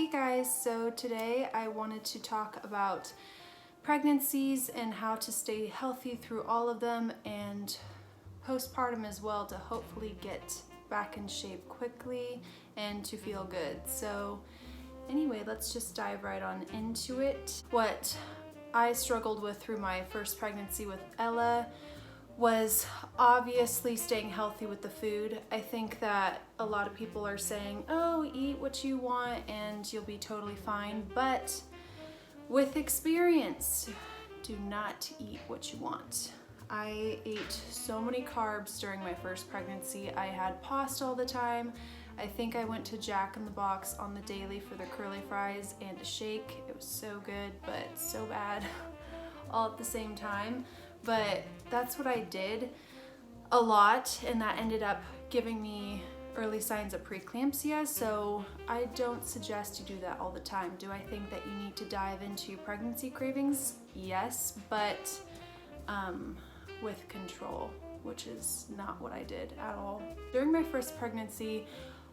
Hey guys, so today I wanted to talk about pregnancies and how to stay healthy through all of them, and postpartum as well, to hopefully get back in shape quickly and to feel good. So anyway, let's just dive right on into it. What I struggled with through my first pregnancy with Ella was obviously staying healthy with the food. I think that a lot of people are saying, oh, eat what you want and you'll be totally fine. But with experience, do not eat what you want. I ate so many carbs during my first pregnancy. I had pasta all the time. I think I went to Jack in the Box on the daily for the curly fries and a shake. It was so good, but so bad all at the same time. But that's what I did a lot, and that ended up giving me early signs of preeclampsia. So I don't suggest you do that all the time. Do I think that you need to dive into pregnancy cravings? Yes, but with control, which is not what I did at all. During my first pregnancy,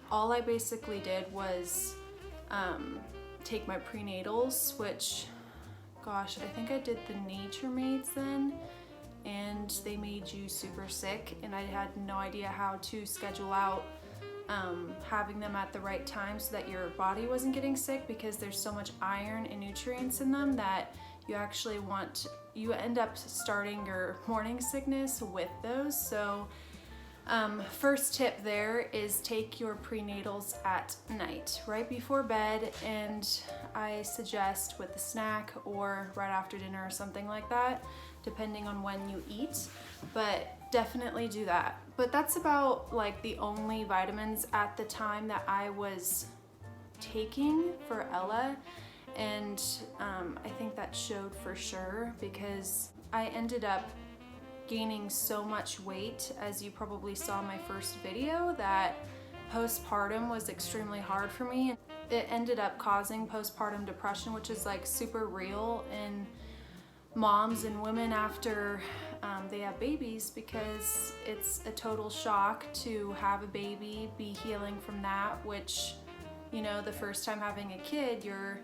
all I basically did was take my prenatals, which, gosh, I think I did the Nature Maids then, and they made you super sick, and I had no idea how to schedule out having them at the right time so that your body wasn't getting sick, because there's so much iron and nutrients in them that you end up starting your morning sickness with those. So first tip there is take your prenatals at night, right before bed, and I suggest with a snack or right after dinner or something like that, depending on when you eat, but definitely do that. But that's about like the only vitamins at the time that I was taking for Ella, and I think that showed for sure, because I ended up gaining so much weight, as you probably saw in my first video, that postpartum was extremely hard for me. It ended up causing postpartum depression, which is like super real in moms and women after they have babies, because it's a total shock to have a baby, be healing from that, which, you know, the first time having a kid, you're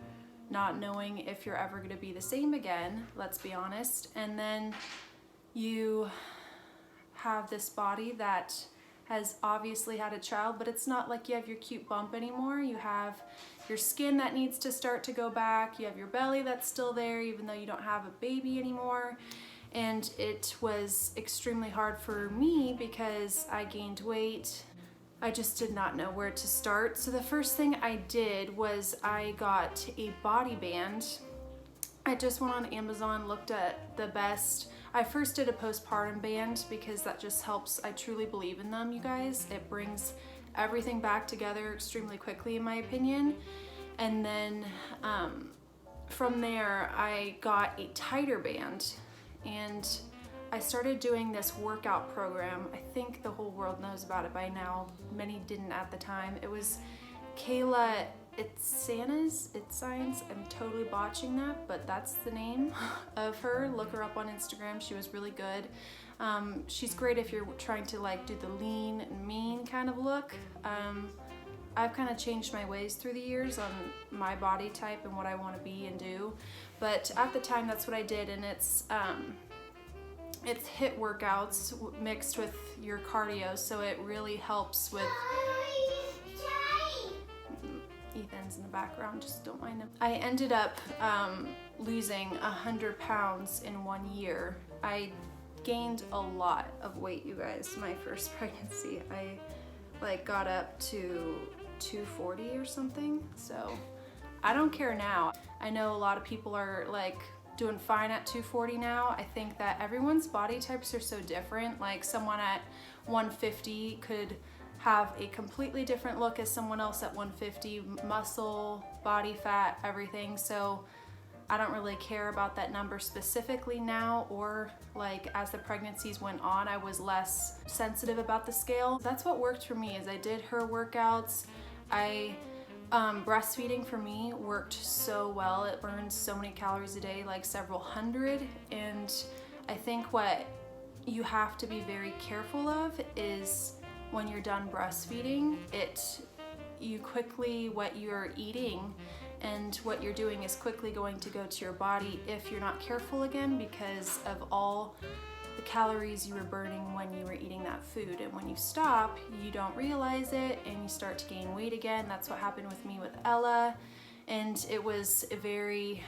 not knowing if you're ever going to be the same again, let's be honest, and then you have this body that has obviously had a child, but it's not like you have your cute bump anymore. You have your skin that needs to start to go back. You have your belly that's still there, even though you don't have a baby anymore. And it was extremely hard for me because I gained weight. I just did not know where to start. So the first thing I did was I got a body band. I just went on Amazon, looked at the best. I first did a postpartum band because that just helps. I truly believe in them, you guys. It brings everything back together extremely quickly, in my opinion. And then from there, I got a tighter band, and I started doing this workout program. I think the whole world knows about it by now. Many didn't at the time. It was Kayla It's Science. I'm totally botching that, but that's the name of her. Look her up on Instagram. She was really good. She's great if you're trying to like do the lean and mean kind of look. I've kind of changed my ways through the years on my body type and what I want to be and do, but at the time that's what I did, and it's HIIT workouts mixed with your cardio, so it really helps with. Ethan's in the background, just don't mind him. I ended up losing 100 pounds in 1 year. I gained a lot of weight, you guys, my first pregnancy. I like got up to 240 or something, so I don't care now. I know a lot of people are like doing fine at 240 now. I think that everyone's body types are so different. Like someone at 150 could have a completely different look as someone else at 150, muscle, body fat, everything. So I don't really care about that number specifically now, or like as the pregnancies went on, I was less sensitive about the scale. That's what worked for me, is I did her workouts. Breastfeeding for me worked so well. It burns so many calories a day, like several hundred. And I think what you have to be very careful of is when you're done breastfeeding, you quickly, what you're eating and what you're doing is quickly going to go to your body if you're not careful again, because of all the calories you were burning when you were eating that food. And when you stop, you don't realize it and you start to gain weight again. That's what happened with me with Ella. And it was a very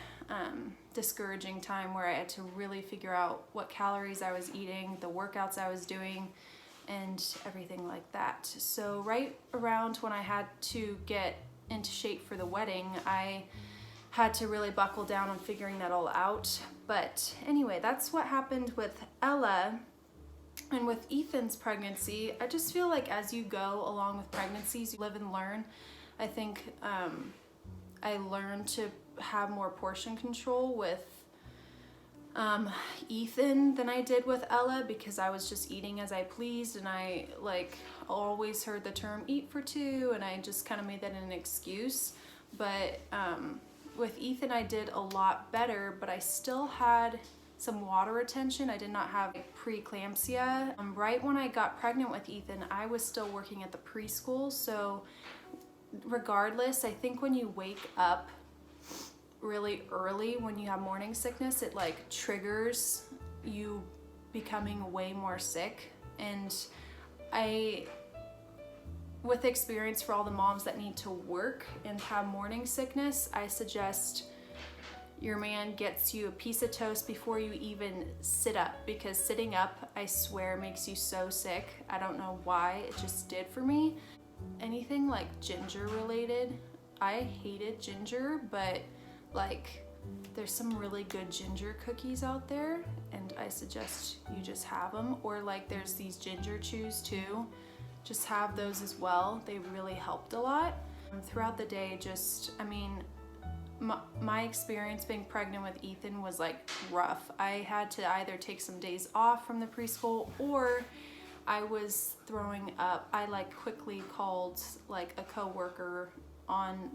discouraging time where I had to really figure out what calories I was eating, the workouts I was doing, and everything like that. So right around when I had to get into shape for the wedding, I had to really buckle down on figuring that all out. But anyway, that's what happened with Ella. And with Ethan's pregnancy, I just feel like as you go along with pregnancies, you live and learn. I think I learned to have more portion control with Ethan than I did with Ella, because I was just eating as I pleased, and I always heard the term eat for two, and I just kind of made that an excuse. But with Ethan I did a lot better, but I still had some water retention. I did not have preeclampsia. Right when I got pregnant with Ethan, I was still working at the preschool, so regardless, I think when you wake up really early when you have morning sickness, it triggers you becoming way more sick. And with experience for all the moms that need to work and have morning sickness, I suggest your man gets you a piece of toast before you even sit up, because sitting up, I swear, makes you so sick. I don't know why, it just did for me. Anything ginger related, I hated ginger, but there's some really good ginger cookies out there, and I suggest you just have them. Or there's these ginger chews too, just have those as well. They really helped a lot. Throughout the day, my experience being pregnant with Ethan was rough. I had to either take some days off from the preschool, or I was throwing up. I quickly called a coworker on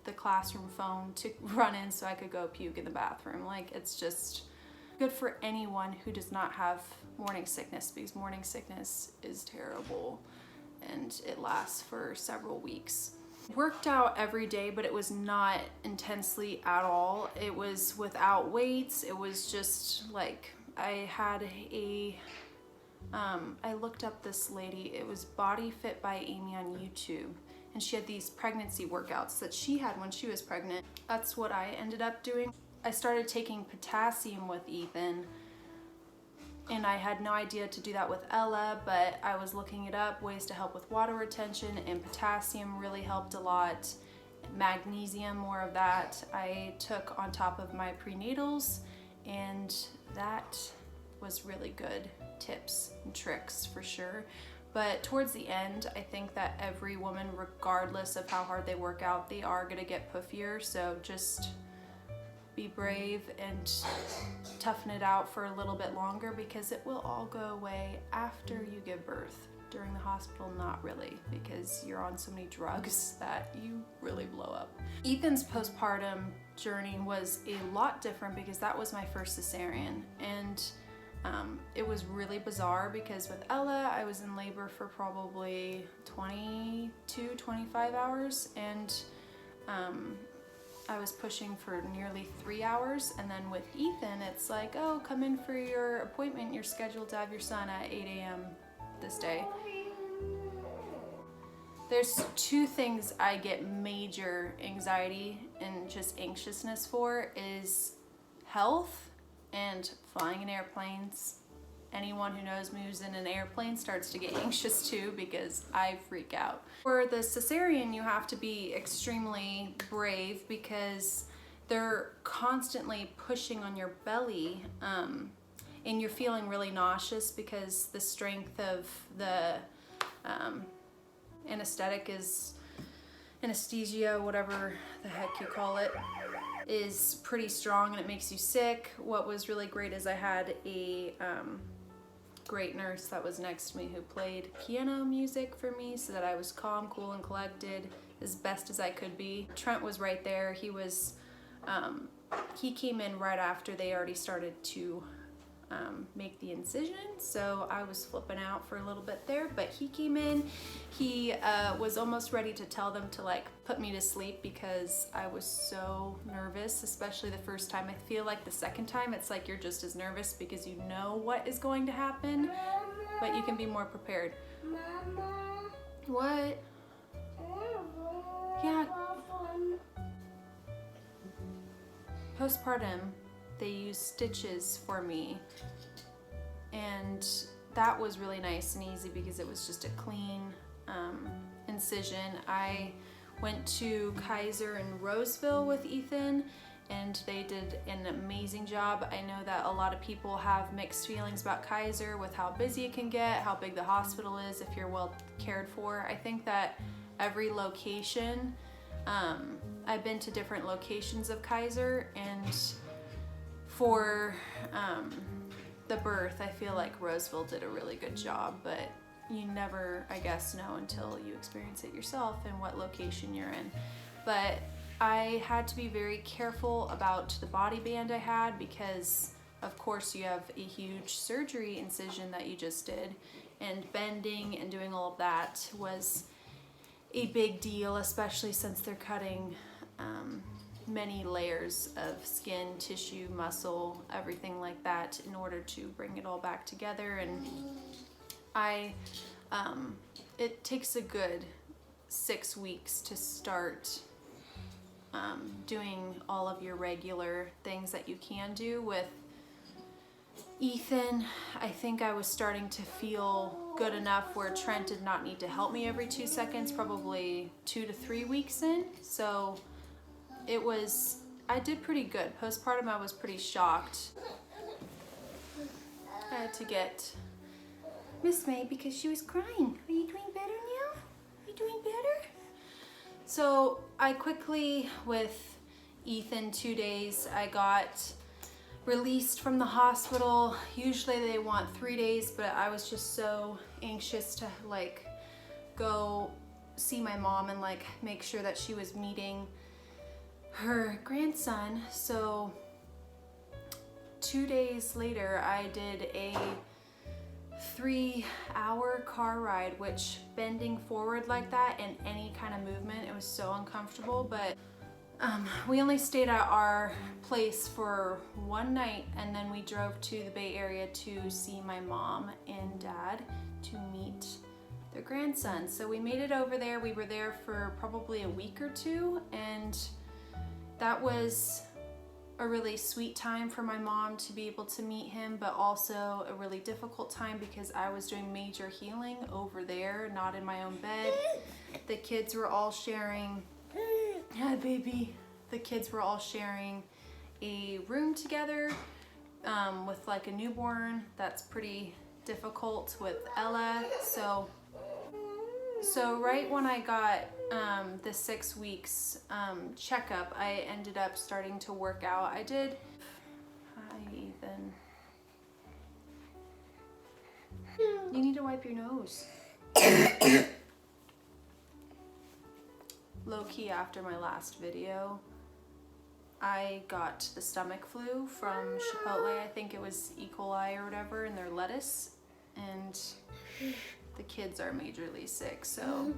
the classroom phone to run in so I could go puke in the bathroom. It's just good for anyone who does not have morning sickness, because morning sickness is terrible and it lasts for several weeks. Worked out every day, but it was not intensely at all. It was without weights. It was just I had I looked up this lady. It was Body Fit by Amy on YouTube, and she had these pregnancy workouts that she had when she was pregnant. That's what I ended up doing. I started taking potassium with Ethan, and I had no idea to do that with Ella, but I was looking it up, ways to help with water retention, and potassium really helped a lot. Magnesium, more of that, I took on top of my prenatals, and that was really good tips and tricks for sure. But towards the end, I think that every woman, regardless of how hard they work out, they are gonna get puffier. So just be brave and toughen it out for a little bit longer, because it will all go away after you give birth. During the hospital, not really, because you're on so many drugs that you really blow up. Ethan's postpartum journey was a lot different, because that was my first cesarean, and it was really bizarre, because with Ella, I was in labor for probably 25 hours, and I was pushing for nearly 3 hours. And then with Ethan, it's oh, come in for your appointment. You're scheduled to have your son at 8 a.m. this day. There's two things I get major anxiety and just anxiousness for, is health and flying in airplanes. Anyone who knows me who's in an airplane starts to get anxious too, because I freak out. For the cesarean, you have to be extremely brave, because they're constantly pushing on your belly, and you're feeling really nauseous, because the strength of the anesthesia, whatever the heck you call it, is pretty strong, and it makes you sick. What was really great is I had a great nurse that was next to me who played piano music for me, so that I was calm, cool, and collected as best as I could be. Trent was right there. He came in right after they already started to make the incision, so I was flipping out for a little bit there, but he came in. He was almost ready to tell them to like put me to sleep because I was so nervous, especially the first time. I feel like the second time it's like you're just as nervous because you know what is going to happen, but you can be more prepared. Mama. What? Yeah. Postpartum, they used stitches for me, and that was really nice and easy because it was just a clean incision. I went to Kaiser in Roseville with Ethan, and they did an amazing job. I know that a lot of people have mixed feelings about Kaiser with how busy it can get, how big the hospital is if you're well cared for. I think that every location, I've been to different locations of Kaiser, and for the birth, I feel like Roseville did a really good job, but you never, I guess, know until you experience it yourself and what location you're in. But I had to be very careful about the body band I had because, of course, you have a huge surgery incision that you just did, and bending and doing all of that was a big deal, especially since they're cutting many layers of skin, tissue, muscle, everything like that in order to bring it all back together. And it takes a good 6 weeks to start doing all of your regular things that you can do. With Ethan, I think I was starting to feel good enough where Trent did not need to help me every 2 seconds, probably 2 to 3 weeks in. So I did pretty good. Postpartum, I was pretty shocked. I had to get Miss May because she was crying. Are you doing better now? Are you doing better? So I quickly, with Ethan, 2 days, I got released from the hospital. Usually they want 3 days, but I was just so anxious to like go see my mom and like make sure that she was meeting her grandson. So 2 days later, I did a 3-hour car ride, which bending forward like that and any kind of movement, it was so uncomfortable. But we only stayed at our place for 1 night, and then we drove to the Bay Area to see my mom and dad to meet their grandson. So we made it over there. We were there for probably a week or 2, and that was a really sweet time for my mom to be able to meet him, but also a really difficult time because I was doing major healing over there, not in my own bed. The kids were all sharing, hi baby, the kids were all sharing a room together with like a newborn. That's pretty difficult with Ella. So right when I got the 6 weeks checkup, I ended up starting to work out. Hi Ethan. You need to wipe your nose. Low-key, after my last video, I got the stomach flu from Chipotle. I think it was E. coli or whatever in their lettuce, and the kids are majorly sick, so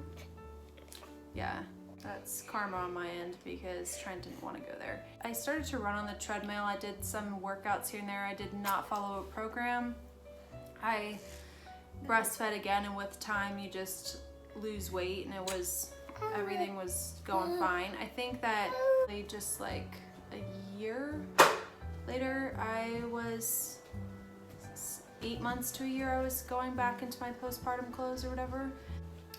yeah, that's karma on my end because Trent didn't want to go there. I started to run on the treadmill. I did some workouts here and there. I did not follow a program. I breastfed again, and with time you just lose weight, and everything was going fine. I think that just like a year later, I was 8 months to a year, I was going back into my postpartum clothes or whatever.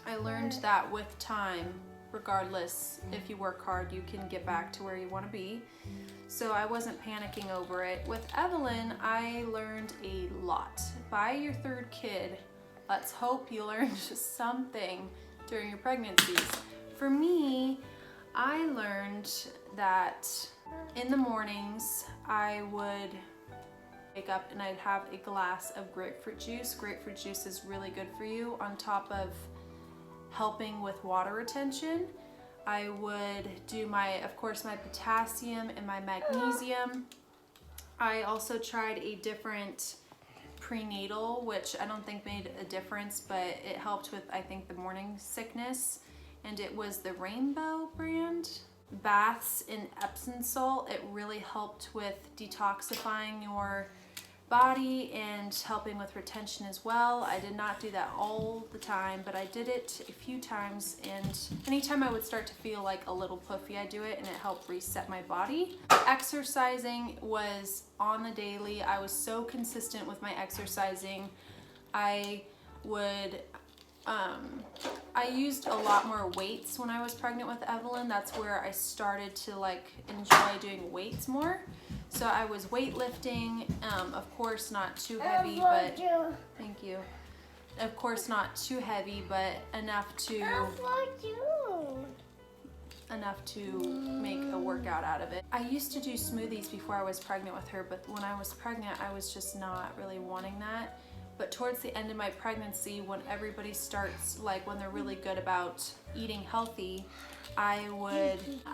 I learned that with time, regardless, if you work hard, you can get back to where you want to be. So I wasn't panicking over it. With Evelyn, I learned a lot. By your 3rd kid, let's hope you learned something during your pregnancies. For me, I learned that in the mornings, I would wake up and I'd have a glass of grapefruit juice. Grapefruit juice is really good for you. On top of helping with water retention, I would do of course, my potassium and my magnesium. I also tried a different prenatal, which I don't think made a difference, but it helped with, I think, the morning sickness, and it was the Rainbow brand. Baths in Epsom salt, it really helped with detoxifying your body and helping with retention as well. I did not do that all the time, but I did it a few times, and anytime I would start to feel like a little puffy, I do it, and it helped reset my body. Exercising was on the daily. I was so consistent with my exercising. I used a lot more weights when I was pregnant with Evelyn. That's where I started to like enjoy doing weights more. So I was weightlifting, of course not too heavy, but thank you. Of course not too heavy, but enough to make a workout out of it. I used to do smoothies before I was pregnant with her, but when I was pregnant, I was just not really wanting that. But towards the end of my pregnancy, when everybody starts, like when they're really good about eating healthy, I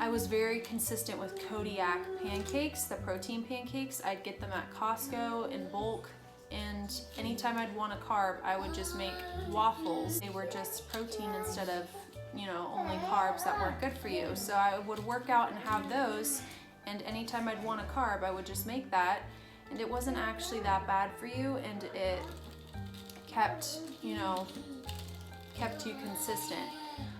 was very consistent with Kodiak pancakes, the protein pancakes. I'd get them at Costco in bulk, and anytime I'd want a carb, I would just make waffles. They were just protein instead of, you know, only carbs that weren't good for you. So I would work out and have those, and anytime I'd want a carb, I would just make that, and it wasn't actually that bad for you, and it kept you consistent.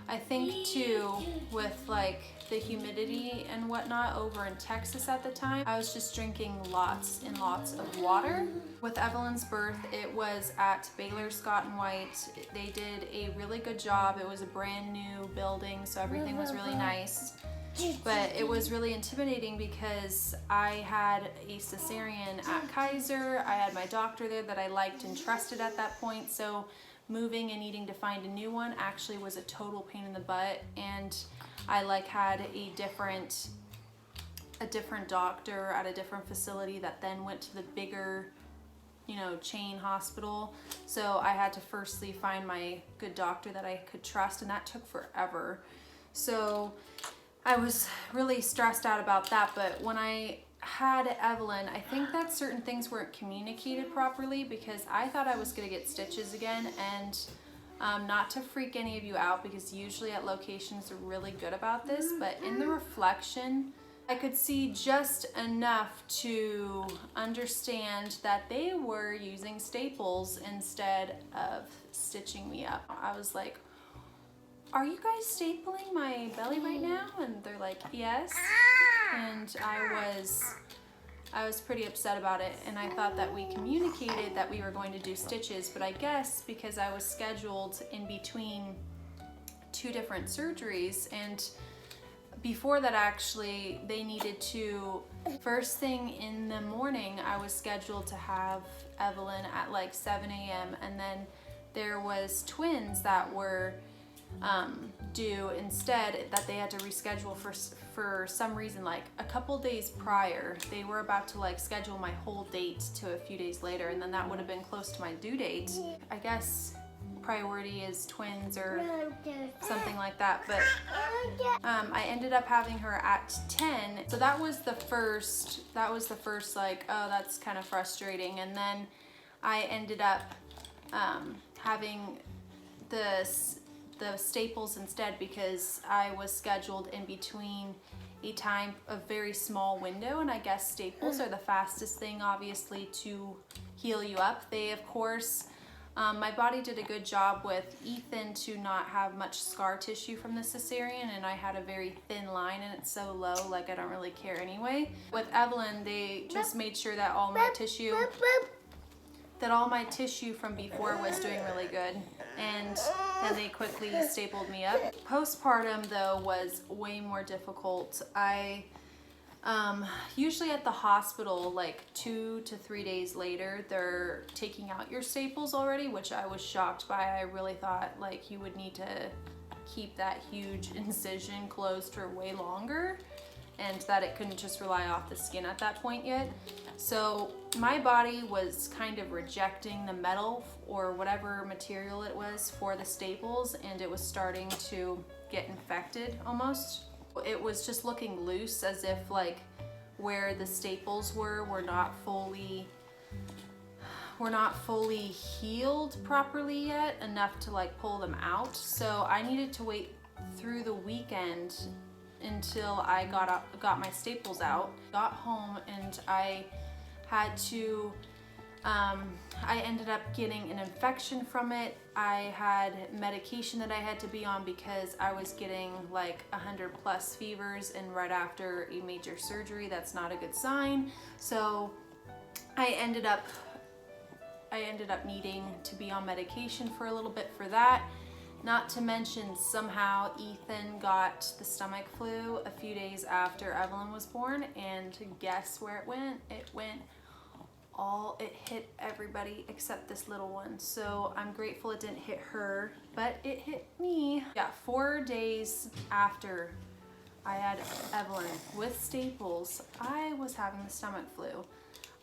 I think too, with like the humidity and whatnot over in Texas at the time, I was just drinking lots and lots of water. With Evelyn's birth, it was at Baylor Scott and White. They did a really good job. It was a brand new building, so everything was really nice. But it was really intimidating because I had a cesarean at Kaiser. I had my doctor there that I liked and trusted at that point. So moving and needing to find a new one actually was a total pain in the butt. And I like had a different doctor at a different facility that then went to the bigger, you know, chain hospital. So I had to firstly find my good doctor that I could trust, and that took forever. So I was really stressed out about that, but when I had Evelyn, I think that certain things weren't communicated properly because I thought I was gonna get stitches again, and not to freak any of you out because usually at locations they're really good about this, but in the reflection, I could see just enough to understand that they were using staples instead of stitching me up. I was like, are you guys stapling my belly right now? And they're like, yes. And I was pretty upset about it, and I thought that we communicated that we were going to do stitches, but I guess because I was scheduled in between 2 different surgeries, and before that actually they needed to, first thing in the morning I was scheduled to have Evelyn at like 7 a.m. and then there was twins that were due instead that they had to reschedule for some reason. Like a couple days prior, they were about to like schedule my whole date to a few days later, and then that would have been close to my due date. I guess priority is twins or something like that, but I ended up having her at 10. So that was the first like, oh, that's kind of frustrating. And then I ended up having the staples instead because I was scheduled in between a very small window, and I guess staples are the fastest thing obviously to heal you up. They of course, my body did a good job with Ethan to not have much scar tissue from the cesarean, and I had a very thin line and it's so low, like I don't really care anyway. With Evelyn, they just made sure that all my tissue from before was doing really good, and then they quickly stapled me up. Postpartum though was way more difficult. I usually at the hospital, like 2 to 3 days later, they're taking out your staples already, which I was shocked by. I really thought like you would need to keep that huge incision closed for way longer, and that it couldn't just rely off the skin at that point yet. So my body was kind of rejecting the metal or whatever material it was for the staples, and it was starting to get infected almost. It was just looking loose, as if like where the staples were not fully healed properly yet, enough to like pull them out. So I needed to wait through the weekend until I got my staples out. Got home and I had to I ended up getting an infection from it. I had medication that I had to be on because I was getting like 100+ fevers, and right after a major surgery, that's not a good sign. So I ended up needing to be on medication for a little bit for that. Not to mention, somehow Ethan got the stomach flu a few days after Evelyn was born, and guess where it went? It hit everybody except this little one. So I'm grateful it didn't hit her, but it hit me. Yeah, 4 days after I had Evelyn with staples, I was having the stomach flu.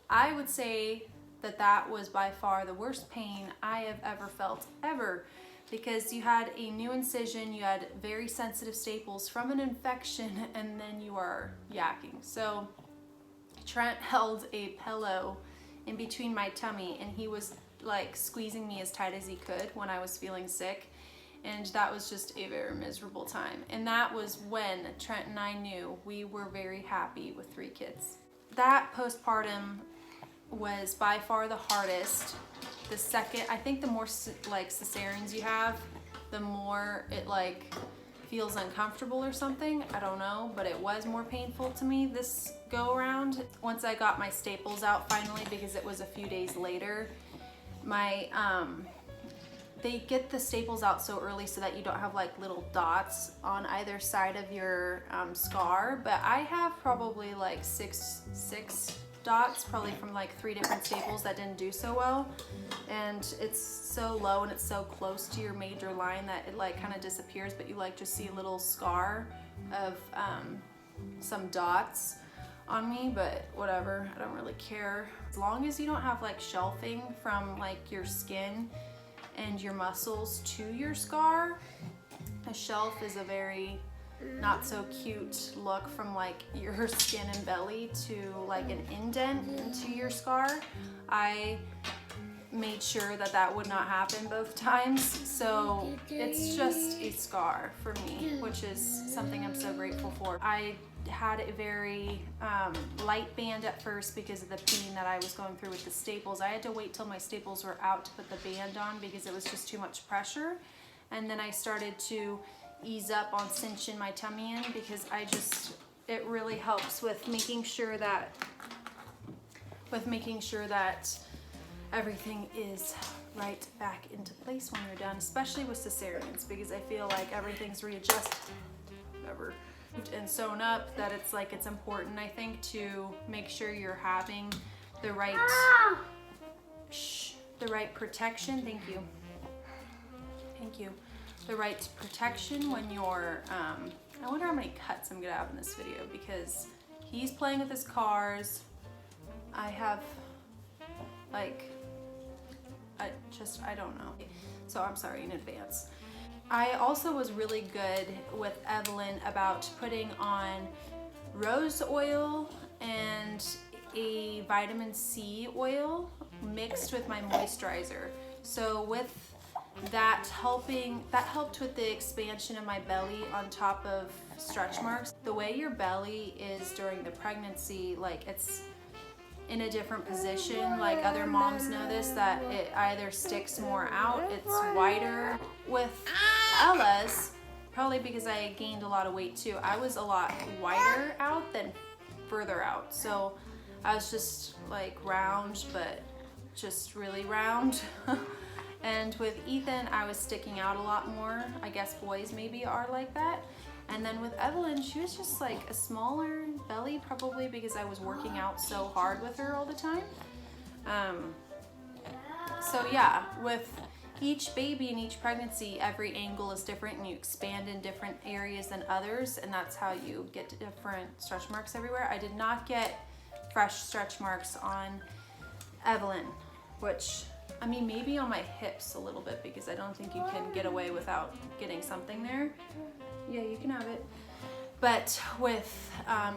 I would say that was by far the worst pain I have ever felt, ever. Because you had a new incision, you had very sensitive staples from an infection, and then you are yakking. So Trent held a pillow in between my tummy, and he was like squeezing me as tight as he could when I was feeling sick. And that was just a very miserable time. And that was when Trent and I knew we were very happy with 3 kids. That postpartum was by far the hardest. The second, I think the more like cesareans you have, the more it like feels uncomfortable or something. I don't know, but it was more painful to me this go around. Once I got my staples out finally, because it was a few days later, they get the staples out so early so that you don't have like little dots on either side of your scar. But I have probably like six dots, probably from like 3 different staples that didn't do so well. And it's so low and it's so close to your major line that it like kind of disappears, but you like just see a little scar of some dots on me, but whatever, I don't really care. As long as you don't have like shelving from like your skin and your muscles to your scar. A shelf is a very not so cute look from like your skin and belly to like an indent into your scar. I made sure that would not happen both times, so it's just a scar for me, which is something I'm so grateful for. I had a very light band at first because of the pain that I was going through with the staples. I had to wait till my staples were out to put the band on because it was just too much pressure. And then I started to ease up on cinching my tummy in because it really helps with making sure that everything is right back into place when you're done, especially with cesareans, because I feel like everything's readjusted and sewn up, that it's important, I think, to make sure you're having the right protection. Thank you. The right protection when you're I wonder how many cuts I'm gonna have in this video, because he's playing with his cars. I have like I don't know, so I'm sorry in advance. I also was really good with Evelyn about putting on rose oil and a vitamin C oil mixed with my moisturizer. So with that helped with the expansion of my belly on top of stretch marks. The way your belly is during the pregnancy, like it's in a different position, like other moms know this, that it either sticks more out, it's wider. With Ella's, probably because I gained a lot of weight too, I was a lot wider out than further out. So I was just like round, but just really round. And with Ethan, I was sticking out a lot more. I guess boys maybe are like that. And then with Evelyn, she was just like a smaller belly, probably because I was working out so hard with her all the time. So yeah, with each baby and each pregnancy, every angle is different and you expand in different areas than others, and that's how you get to different stretch marks everywhere. I did not get fresh stretch marks on Evelyn, which, I mean, maybe on my hips a little bit, because I don't think you can get away without getting something there. Yeah, you can have it. But with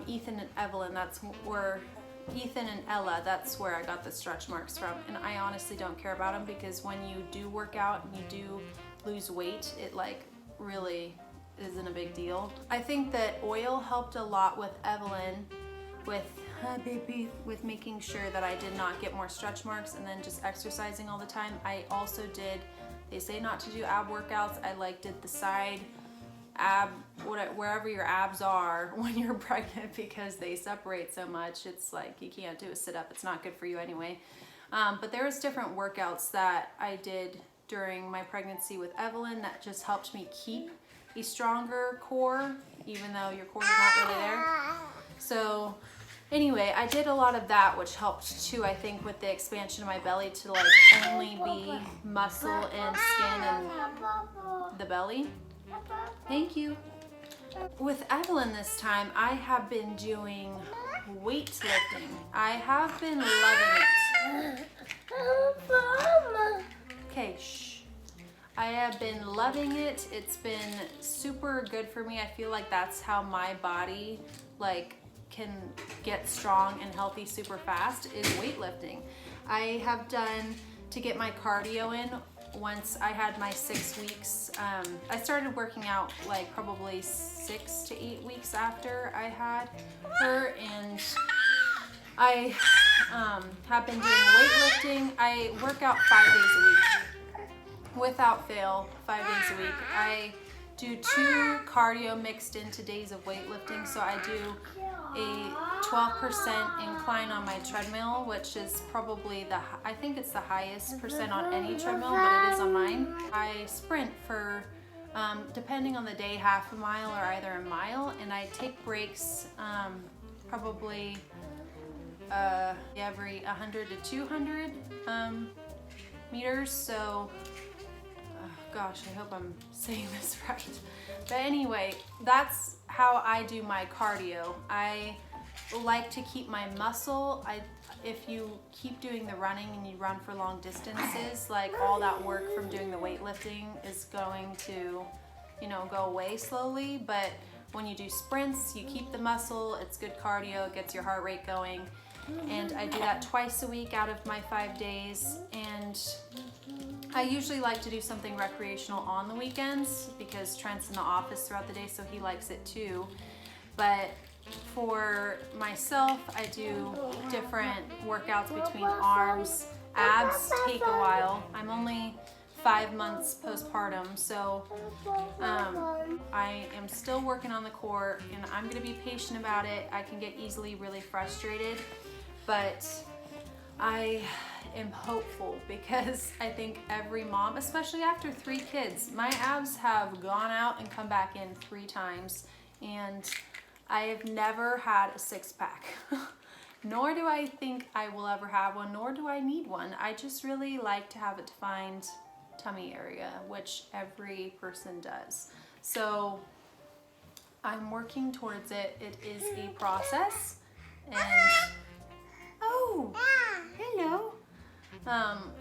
Ethan and Evelyn, Ethan and Ella, that's where I got the stretch marks from. And I honestly don't care about them, because when you do work out and you do lose weight, it like really isn't a big deal. I think that oil helped a lot with Evelyn with making sure that I did not get more stretch marks, and then just exercising all the time. I also did, they say not to do ab workouts. I like did the side ab, wherever your abs are when you're pregnant, because they separate so much. It's like you can't do a sit up. It's not good for you anyway. But there was different workouts that I did during my pregnancy with Evelyn that just helped me keep a stronger core, even though your core is not really there. So anyway, I did a lot of that, which helped too, I think, with the expansion of my belly to like only be muscle and skin and the belly. Thank you. With Evelyn this time, I have been doing weightlifting. I have been loving it. Okay, shh. I have been loving it. It's been super good for me. I feel like that's how my body like can get strong and healthy super fast, is weightlifting. I have done, to get my cardio in, once I had my 6 weeks, I started working out like probably 6 to 8 weeks after I had her, and I have been doing weightlifting. I work out 5 days a week, without fail, 5 days a week. I do 2 cardio mixed into days of weightlifting, so I do a 12% incline on my treadmill, which is probably I think it's the highest percent on any treadmill, but it is on mine. I sprint for, depending on the day, half a mile or either a mile, and I take breaks probably every 100 to 200 meters. So, gosh, I hope I'm saying this right. But anyway, that's how I do my cardio. I like to keep my muscle. If you keep doing the running and you run for long distances, like all that work from doing the weightlifting is going to, go away slowly. But when you do sprints, you keep the muscle. It's good cardio. It gets your heart rate going. And I do that twice a week out of my 5 days. And I usually like to do something recreational on the weekends, because Trent's in the office throughout the day, so he likes it too. But for myself, I do different workouts between arms. Abs take a while. I'm only 5 months postpartum, so I am still working on the core, and I'm gonna be patient about it. I can get easily really frustrated, but I am hopeful, because I think every mom, especially after 3 kids, my abs have gone out and come back in 3 times, and I have never had a 6-pack. Nor do I think I will ever have one, nor do I need one. I just really like to have a defined tummy area, which every person does. So I'm working towards it. It is a process, and oh, hello.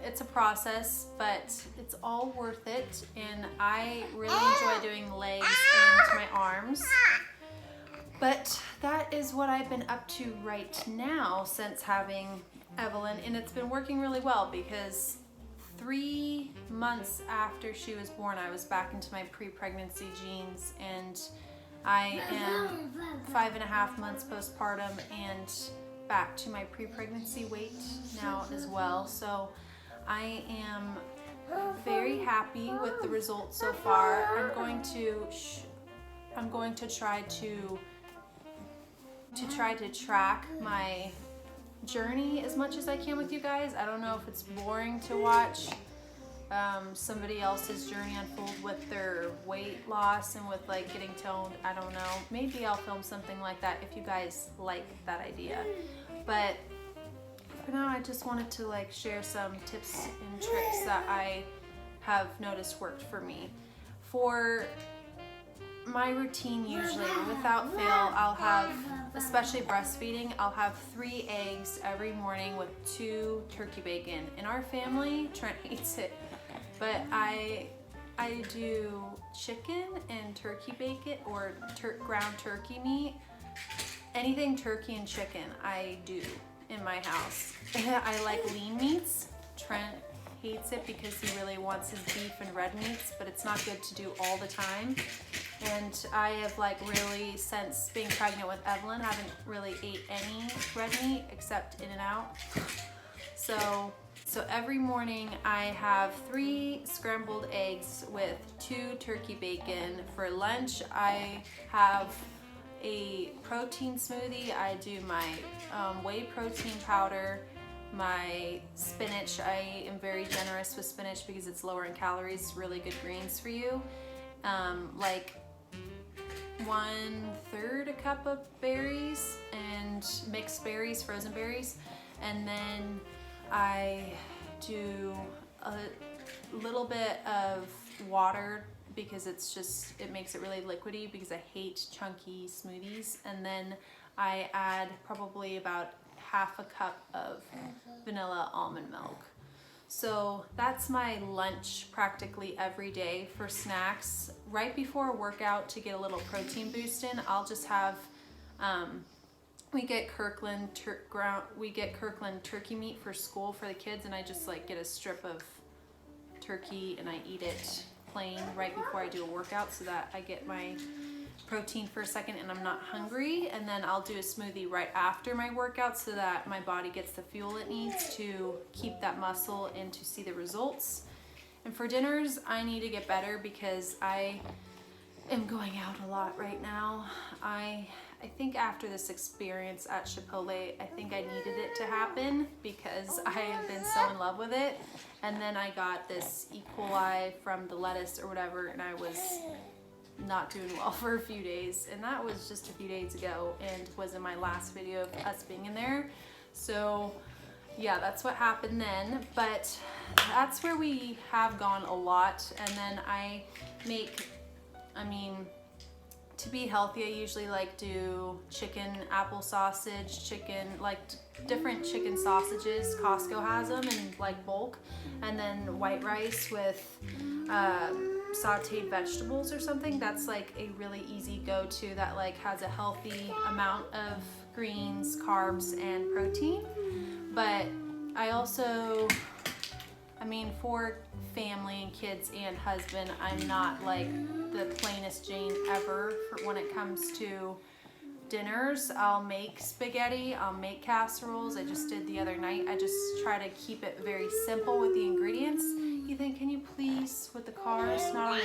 It's a process, but it's all worth it, and I really enjoy doing legs and my arms. But that is what I've been up to right now since having Evelyn, and it's been working really well, because 3 months after she was born, I was back into my pre-pregnancy jeans, and I am 5.5 months postpartum and back to my pre-pregnancy weight now as well. So I am very happy with the results so far. I'm going to try to track my journey as much as I can with you guys. I don't know if it's boring to watch somebody else's journey unfold with their weight loss and with like getting toned. I don't know. Maybe I'll film something like that if you guys like that idea. But for now, I just wanted to like share some tips and tricks that I have noticed worked for me. For my routine, usually without fail, I'll have, especially breastfeeding, I'll have 3 eggs every morning with 2 turkey bacon. In our family, Trent hates it, but I I do chicken and turkey bacon or ground turkey meat. Anything turkey and chicken I do in my house. I like lean meats. Trent hates it because he really wants his beef and red meats, but it's not good to do all the time. And I have like really, since being pregnant with Evelyn, haven't really ate any red meat except In-N-Out. So every morning I have 3 scrambled eggs with 2 turkey bacon. For lunch I have a protein smoothie. I do my whey protein powder, my spinach. I am very generous with spinach because it's lower in calories, really good greens for you. Like 1/3 a cup of berries and mixed berries, frozen berries. And then I do a little bit of water because it makes it really liquidy because I hate chunky smoothies. And then I add probably about 1/2 cup of vanilla almond milk. So that's my lunch practically every day. For snacks, right before a workout to get a little protein boost in, I'll just have, we get Kirkland turkey meat for school for the kids, and I just like get a strip of turkey and I eat it plain right before I do a workout so that I get my protein for a second and I'm not hungry. And then I'll do a smoothie right after my workout so that my body gets the fuel it needs to keep that muscle and to see the results. And for dinners, I need to get better because I am going out a lot right now. I think after this experience at Chipotle, I think I needed it to happen because I have been so in love with it. And then I got this E. coli from the lettuce or whatever, and I was not doing well for a few days. And that was just a few days ago and was in my last video of us being in there. So yeah, that's what happened then. But that's where we have gone a lot. And then I make, to be healthy, I usually like do chicken, apple sausage, chicken, like different chicken sausages. Costco has them in like bulk. And then white rice with sauteed vegetables or something. That's like a really easy go-to that like has a healthy amount of greens, carbs, and protein. But I also, for family and kids and husband, I'm not like the plainest Jane ever when it comes to dinners. I'll make spaghetti, I'll make casseroles. I just did the other night. I just try to keep it very simple with the ingredients. Ethan, can you please, with the cars, not on.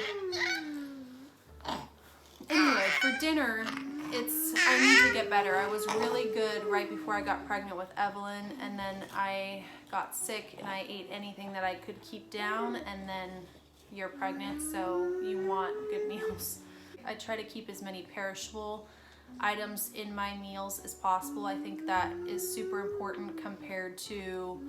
Anyway, for dinner, I need to get better. I was really good right before I got pregnant with Evelyn, and then I got sick and I ate anything that I could keep down, and then you're pregnant, so you want good meals. I try to keep as many perishable items in my meals as possible. I think that is super important compared to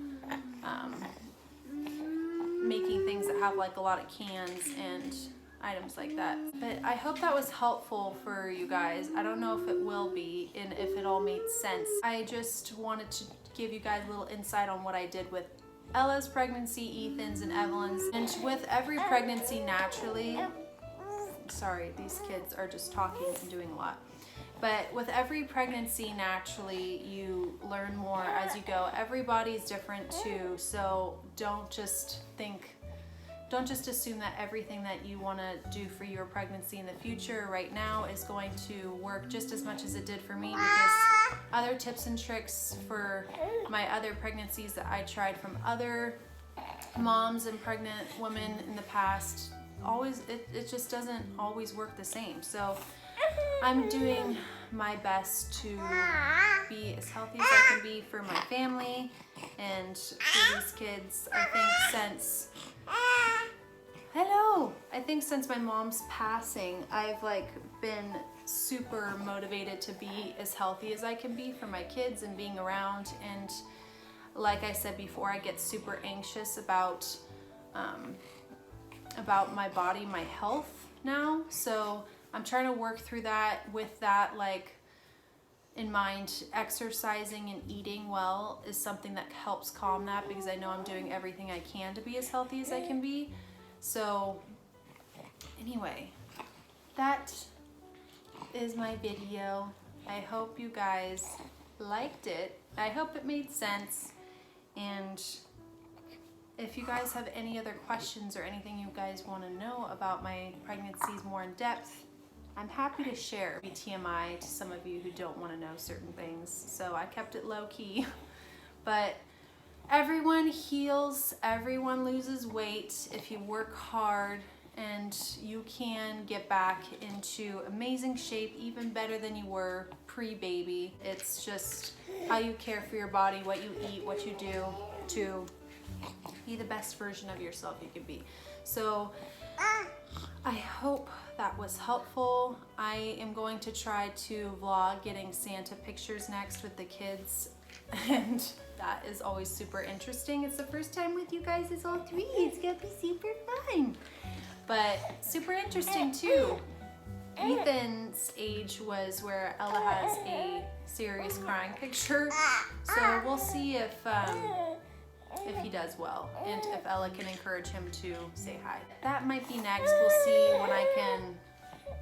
making things that have like a lot of cans and items like that. But I hope that was helpful for you guys. I don't know if it will be and if it all made sense. I just wanted to give you guys a little insight on what I did with Ella's pregnancy, Ethan's, and Evelyn's. And with every pregnancy naturally, sorry, these kids are just talking and doing a lot. But with every pregnancy, naturally, you learn more as you go. Everybody's different too, so don't just assume that everything that you want to do for your pregnancy in the future right now is going to work just as much as it did for me, because other tips and tricks for my other pregnancies that I tried from other moms and pregnant women in the past, it just doesn't always work the same. So I'm doing my best to be as healthy as I can be for my family and for these kids. I think since my mom's passing, I've been super motivated to be as healthy as I can be for my kids and being around. And like I said before, I get super anxious about my body, my health now. So I'm trying to work through that with that in mind. Exercising and eating well is something that helps calm that, because I know I'm doing everything I can to be as healthy as I can be. So Anyway, that is my video. I hope you guys liked it. I hope it made sense. And if you guys have any other questions or anything you guys want to know about my pregnancies more in depth, I'm happy to share TMI to some of you who don't want to know certain things. So I kept it low key. But everyone heals, everyone loses weight if you work hard, and you can get back into amazing shape, even better than you were pre-baby. It's just how you care for your body, what you eat, what you do to be the best version of yourself you can be. So I hope that was helpful. I am going to try to vlog getting Santa pictures next with the kids, and that is always super interesting. It's the first time with you guys as all three. It's gonna be super fun, but super interesting too. Ethan's age was where Ella has a serious crying picture, so we'll see if he does well, and if Ella can encourage him to say hi. That might be next. We'll see when I can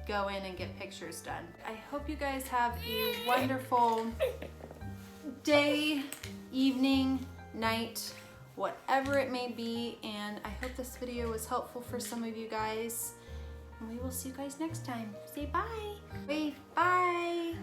go in and get pictures done. I hope you guys have a wonderful day, evening, night, whatever it may be, and I hope this video was helpful for some of you guys, and we will see you guys next time. Say bye. Wave, bye.